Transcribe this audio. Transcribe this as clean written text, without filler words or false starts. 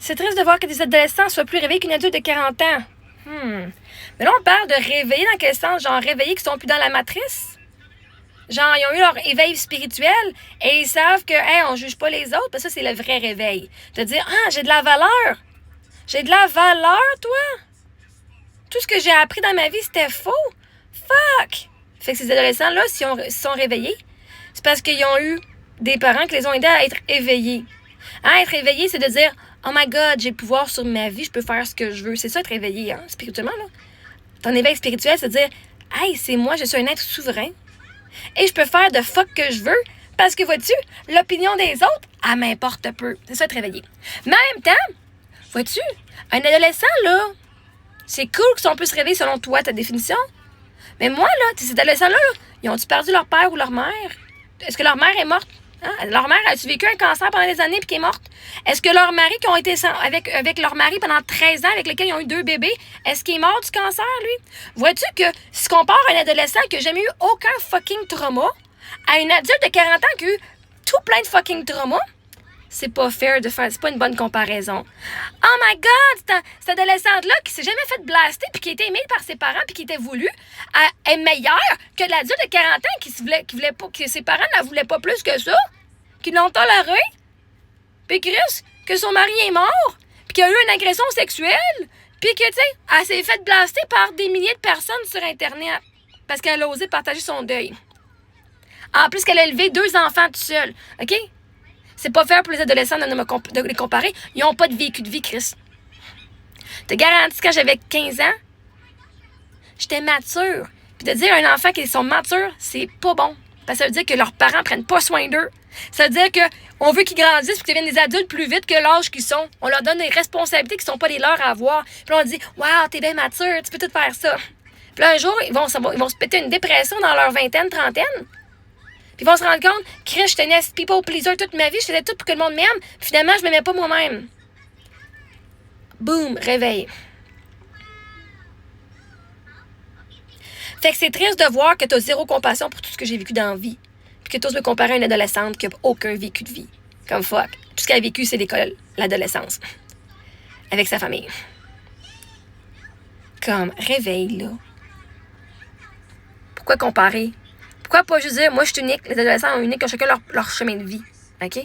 C'est triste de voir que des adolescents soient plus réveillés qu'une adulte de 40 ans. Mais là, on parle de réveiller dans quel sens? Genre réveillés qui sont plus dans la matrice? Genre, ils ont eu leur éveil spirituel et ils savent que, hey, on juge pas les autres, parce que ça, c'est le vrai réveil. De dire, ah, j'ai de la valeur. J'ai de la valeur, toi? Tout ce que j'ai appris dans ma vie, c'était faux. Fuck! Fait que ces adolescents-là, s'ils sont réveillés, c'est parce qu'ils ont eu des parents qui les ont aidés à être éveillés. Hein, être éveillé, c'est de dire, oh my God, j'ai le pouvoir sur ma vie, je peux faire ce que je veux. C'est ça, être éveillé, hein, spirituellement, là. Ton éveil spirituel, c'est de dire, hey, c'est moi, je suis un être souverain. Et je peux faire de fuck que je veux, parce que, vois-tu, l'opinion des autres, elle m'importe peu. C'est ça, être éveillé. Mais en même temps, vois-tu, un adolescent, là, c'est cool que si on peut se réveiller selon toi, ta définition. Mais moi, là, ces adolescents-là, là, ils ont-tu perdu leur père ou leur mère? Est-ce que leur mère est morte? Hein? Leur mère a-tu vécu un cancer pendant des années puis qui est morte? Est-ce que leur mari, qui ont été avec leur mari pendant 13 ans, avec lequel ils ont eu 2 bébés, est-ce qu'il est mort du cancer, lui? Vois-tu que si on compare un adolescent qui n'a jamais eu aucun fucking trauma à une adulte de 40 ans qui a eu tout plein de fucking trauma, c'est pas fair de faire, c'est pas une bonne comparaison. Oh my God, cette adolescente-là qui s'est jamais fait blaster puis qui a été aimée par ses parents puis qui était voulue, est meilleure que l'adulte de 40 ans qui voulait pas, que ses parents ne la voulaient pas plus que ça, qui l'ont toléré, puis Chris, que son mari est mort, puis qu'il y a eu une agression sexuelle, puis que, tu sais, elle s'est fait blaster par des milliers de personnes sur Internet parce qu'elle a osé partager son deuil. En plus qu'elle a élevé 2 enfants toute seule, OK? C'est pas fair pour les adolescents de les comparer. Ils n'ont pas de vécu de vie, Chris. Je te garantis, quand j'avais 15 ans, j'étais mature. Puis de dire à un enfant qu'ils sont matures, c'est pas bon. Parce que ça veut dire que leurs parents prennent pas soin d'eux. Ça veut dire qu'on veut qu'ils grandissent et qu'ils deviennent des adultes plus vite que l'âge qu'ils sont. On leur donne des responsabilités qui sont pas les leurs à avoir. Puis là, on dit « Wow, t'es bien mature, tu peux tout faire ça. » Puis là, un jour, ils vont se péter une dépression dans leur vingtaine, trentaine. Puis ils vont se rendre compte, Chris, j'étais une people pleaser toute ma vie, je faisais tout pour que le monde m'aime. Puis finalement, je m'aimais pas moi-même. Boum, réveil. Fait que c'est triste de voir que t'as 0 compassion pour tout ce que j'ai vécu dans la vie. Puis que t'oses me comparer à une adolescente qui n'a aucun vécu de vie. Comme fuck. Tout ce qu'elle a vécu, c'est l'école, l'adolescence. Avec sa famille. Comme, réveil, là. Pourquoi comparer? Pourquoi pas juste dire, moi, je suis unique, les adolescents sont uniques, ils ont chacun leur chemin de vie. OK?